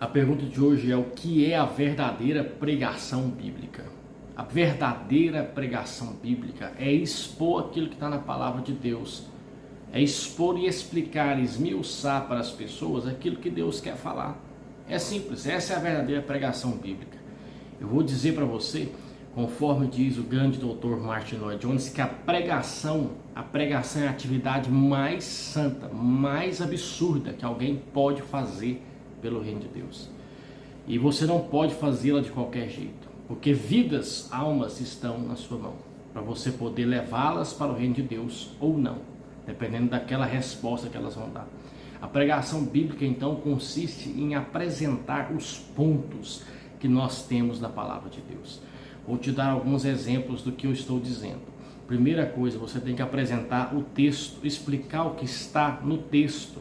A pergunta de hoje é: o que é a verdadeira pregação bíblica? A verdadeira pregação bíblica é expor aquilo que está na palavra de Deus, é expor e explicar, esmiuçar para as pessoas aquilo que Deus quer falar. É simples, essa é a verdadeira pregação bíblica. Eu vou dizer para você, conforme diz o grande doutor Martin Lloyd-Jones, que a pregação é a atividade mais santa, mais absurda que alguém pode fazer pelo reino de Deus. E você não pode fazê-la de qualquer jeito, porque vidas, almas estão na sua mão, para você poder levá-las para o reino de Deus ou não, dependendo daquela resposta que elas vão dar. A pregação bíblica então consiste em apresentar os pontos que nós temos na palavra de Deus. Vou te dar alguns exemplos do que eu estou dizendo. Primeira coisa, você tem que apresentar o texto, explicar o que está no texto,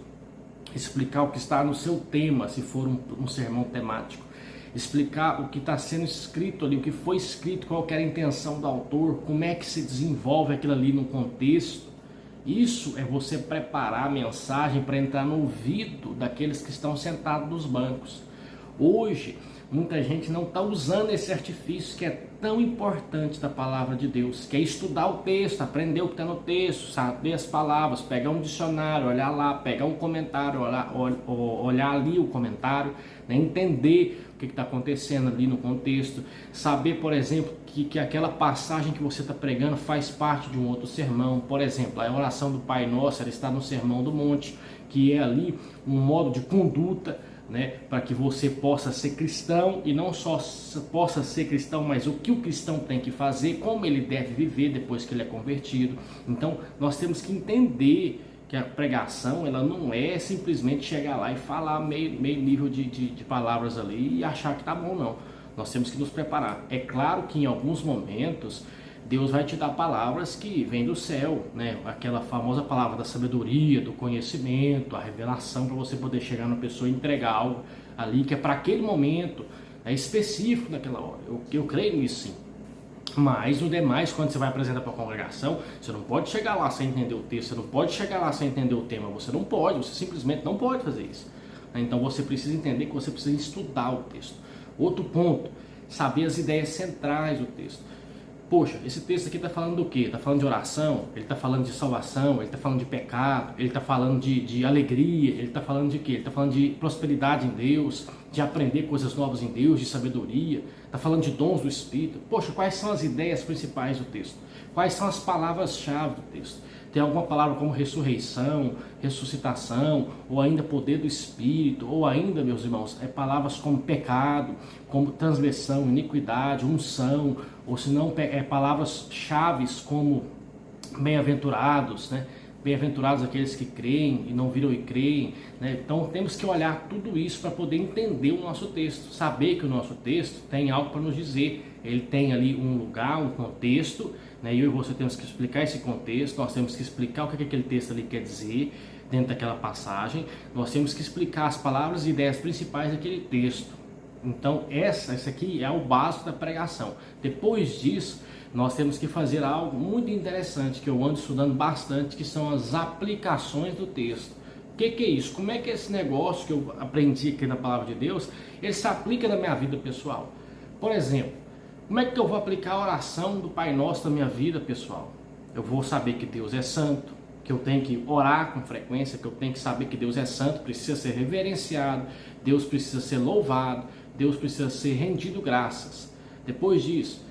explicar o que está no seu tema, se for um sermão temático, explicar o que está sendo escrito ali, o que foi escrito, qual que era a intenção do autor, como é que se desenvolve aquilo ali no contexto. Isso é você preparar a mensagem para entrar no ouvido daqueles que estão sentados nos bancos. Hoje, muita gente não está usando esse artifício que é tão importante da palavra de Deus, que é estudar o texto, aprender o que está no texto, saber as palavras, pegar um dicionário, olhar lá, pegar um comentário, olhar ali o comentário, né, entender o que está acontecendo ali no contexto, saber, por exemplo, que aquela passagem que você está pregando faz parte de um outro sermão. Por exemplo, a oração do Pai Nosso, ela está no Sermão do Monte, que é ali um modo de conduta, né, para que você possa ser cristão, e não só possa ser cristão, mas o que o cristão tem que fazer, como ele deve viver depois que ele é convertido. Então nós temos que entender que a pregação, ela não é simplesmente chegar lá e falar meio nível de palavras ali e achar que tá bom, não. Nós temos que nos preparar. É claro que em alguns momentos Deus vai te dar palavras que vêm do céu, né? Aquela famosa palavra da sabedoria, do conhecimento, a revelação, para você poder chegar na pessoa e entregar algo ali que é para aquele momento, é específico naquela hora. Eu creio nisso, sim. Mas no demais, quando você vai apresentar para a congregação, você não pode chegar lá sem entender o texto, você não pode chegar lá sem entender o tema, você não pode, você simplesmente não pode fazer isso. Então você precisa entender que você precisa estudar o texto. Outro ponto, saber as ideias centrais do texto. Poxa, esse texto aqui está falando do quê? Está falando de oração, ele está falando de salvação, ele está falando de pecado, ele está falando de alegria, ele está falando de quê? Ele está falando de prosperidade em Deus, de aprender coisas novas em Deus, de sabedoria, está falando de dons do Espírito. Poxa, quais são as ideias principais do texto? Quais são as palavras-chave do texto? Tem alguma palavra como ressurreição, ressuscitação, ou ainda poder do Espírito, ou ainda, meus irmãos, palavras como pecado, como transgressão, iniquidade, unção, ou se não, palavras-chave como bem-aventurados, né? Bem-aventurados aqueles que creem e não viram e creem, né? Então temos que olhar tudo isso para poder entender o nosso texto, saber que o nosso texto tem algo para nos dizer. Ele tem ali um lugar, um contexto, né? Eu e você temos que explicar esse contexto, nós temos que explicar o que aquele texto ali quer dizer dentro daquela passagem, nós temos que explicar as palavras e ideias principais daquele texto. Então esse aqui é o básico da pregação. Depois disso, nós temos que fazer algo muito interessante, que eu ando estudando bastante, que são as aplicações do texto. O que é isso? Como é que esse negócio que eu aprendi aqui na palavra de Deus, ele se aplica na minha vida pessoal? Por exemplo, como é que eu vou aplicar a oração do Pai Nosso na minha vida pessoal? Eu vou saber que Deus é santo, que eu tenho que orar com frequência, que eu tenho que saber que Deus é santo, precisa ser reverenciado, Deus precisa ser louvado, Deus precisa ser rendido graças. Depois disso,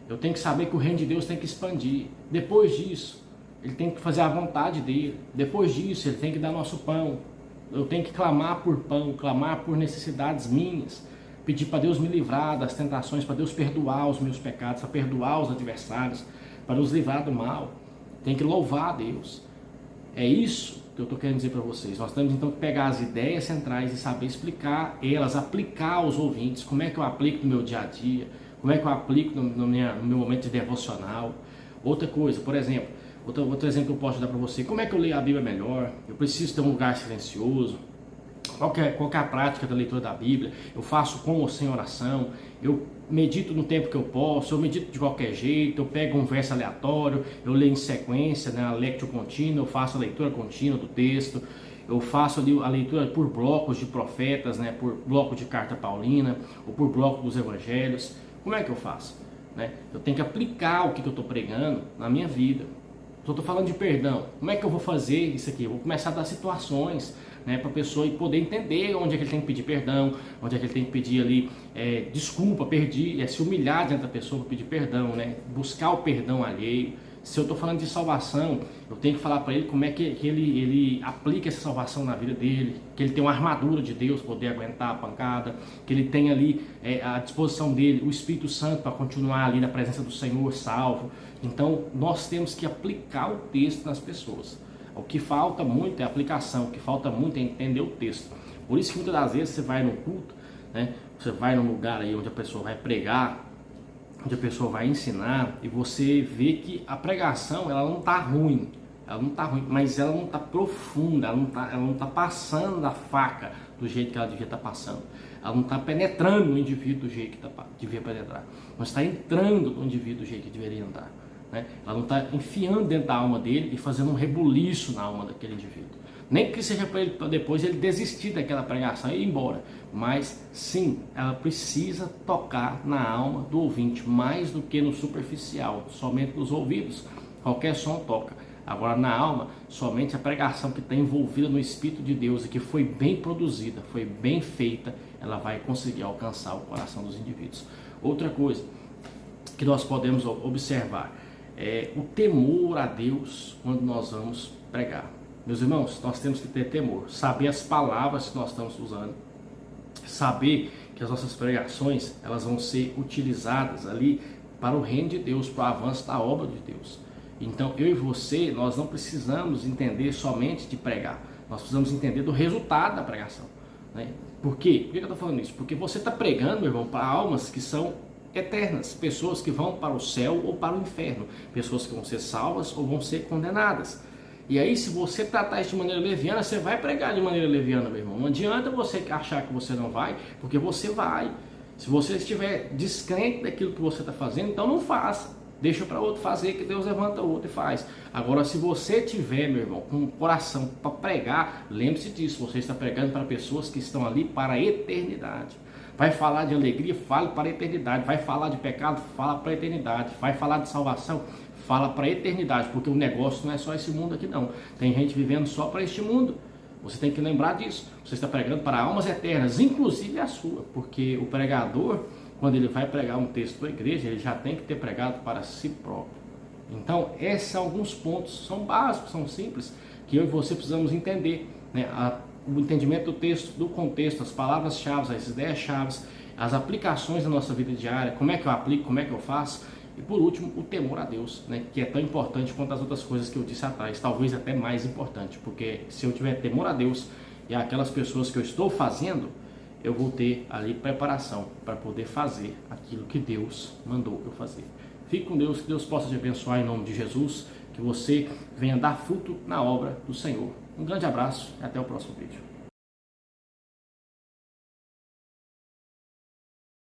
eu tenho que saber que o reino de Deus tem que expandir. Depois disso, ele tem que fazer a vontade dele. Depois disso, ele tem que dar nosso pão. Eu tenho que clamar por pão, clamar por necessidades minhas, pedir para Deus me livrar das tentações, para Deus perdoar os meus pecados, para perdoar os adversários, para nos livrar do mal. Tem que louvar a Deus. É isso que eu estou querendo dizer para vocês. Nós temos então que pegar as ideias centrais e saber explicar elas, aplicar aos ouvintes. Como é que eu aplico no meu dia a dia? Como é que eu aplico no meu momento de devocional? Outra coisa, por exemplo, outro exemplo que eu posso dar para você. Como é que eu leio a Bíblia melhor? Eu preciso ter um lugar silencioso. Qual que é a prática da leitura da Bíblia? Eu faço com ou sem oração? Eu medito no tempo que eu posso? Eu medito de qualquer jeito? Eu pego um verso aleatório? Eu leio em sequência, né, a lectio contínua? Eu faço a leitura contínua do texto? Eu faço ali a leitura por blocos de profetas, né? Por bloco de carta paulina, ou por bloco dos evangelhos. Como é que eu faço? Né? Eu tenho que aplicar o que eu estou pregando na minha vida. Eu estou falando de perdão. Como é que eu vou fazer isso aqui? Eu vou começar a dar situações, né, para a pessoa poder entender onde é que ele tem que pedir perdão, onde é que ele tem que pedir ali desculpa, perdi, se humilhar diante da pessoa para pedir perdão, né? Buscar o perdão alheio. Se eu estou falando de salvação, eu tenho que falar para ele como é que ele aplica essa salvação na vida dele, que ele tem uma armadura de Deus para poder aguentar a pancada, que ele tem ali à disposição dele o Espírito Santo para continuar ali na presença do Senhor salvo. Então nós temos que aplicar o texto nas pessoas. O que falta muito é a aplicação, o que falta muito é entender o texto. Por isso que muitas das vezes você vai no culto, né? Você vai num lugar aí onde a pessoa vai pregar, onde a pessoa vai ensinar, e você vê que a pregação ela não está ruim, mas ela não está profunda, ela não tá passando a faca do jeito que ela devia estar passando, ela não está penetrando no indivíduo do jeito que devia penetrar, não está entrando no indivíduo do jeito que deveria entrar, né? Ela não está enfiando dentro da alma dele e fazendo um rebuliço na alma daquele indivíduo. Nem que seja para ele depois ele desistir daquela pregação e ir embora. Mas sim, ela precisa tocar na alma do ouvinte, mais do que no superficial, somente nos ouvidos. Qualquer som toca. Agora na alma, somente a pregação que está envolvida no Espírito de Deus e que foi bem produzida, foi bem feita, ela vai conseguir alcançar o coração dos indivíduos. Outra coisa que nós podemos observar é o temor a Deus quando nós vamos pregar. Meus irmãos, nós temos que ter temor, saber as palavras que nós estamos usando, saber que as nossas pregações elas vão ser utilizadas ali para o reino de Deus, para o avanço da obra de Deus. Então eu e você, nós não precisamos entender somente de pregar, nós precisamos entender do resultado da pregação, né? Por quê? Por que eu estou falando isso? Porque você está pregando, meu irmão, para almas que são eternas, pessoas que vão para o céu ou para o inferno, pessoas que vão ser salvas ou vão ser condenadas. E aí, se você tratar isso de maneira leviana, você vai pregar de maneira leviana, meu irmão. Não adianta você achar que você não vai, porque você vai. Se você estiver descrente daquilo que você está fazendo, então não faça. Deixa para outro fazer, que Deus levanta outro e faz. Agora, se você tiver, meu irmão, com o coração para pregar, lembre-se disso. Você está pregando para pessoas que estão ali para a eternidade. Vai falar de alegria, fale para a eternidade. Vai falar de pecado, fala para a eternidade. Vai falar de salvação, fala para a eternidade, porque o negócio não é só esse mundo aqui não. Tem gente vivendo só para este mundo. Você tem que lembrar disso. Você está pregando para almas eternas, inclusive a sua, porque o pregador, quando ele vai pregar um texto da igreja, ele já tem que ter pregado para si próprio. Então, esses são alguns pontos, são básicos, são simples, que eu e você precisamos entender, né? O entendimento do texto, do contexto, as palavras-chave, as ideias-chave, as aplicações na nossa vida diária, como é que eu aplico, como é que eu faço. E por último, o temor a Deus, né, que é tão importante quanto as outras coisas que eu disse atrás, talvez até mais importante, porque se eu tiver temor a Deus e aquelas pessoas que eu estou fazendo, eu vou ter ali preparação para poder fazer aquilo que Deus mandou eu fazer. Fique com Deus, que Deus possa te abençoar em nome de Jesus, que você venha dar fruto na obra do Senhor. Um grande abraço e até o próximo vídeo.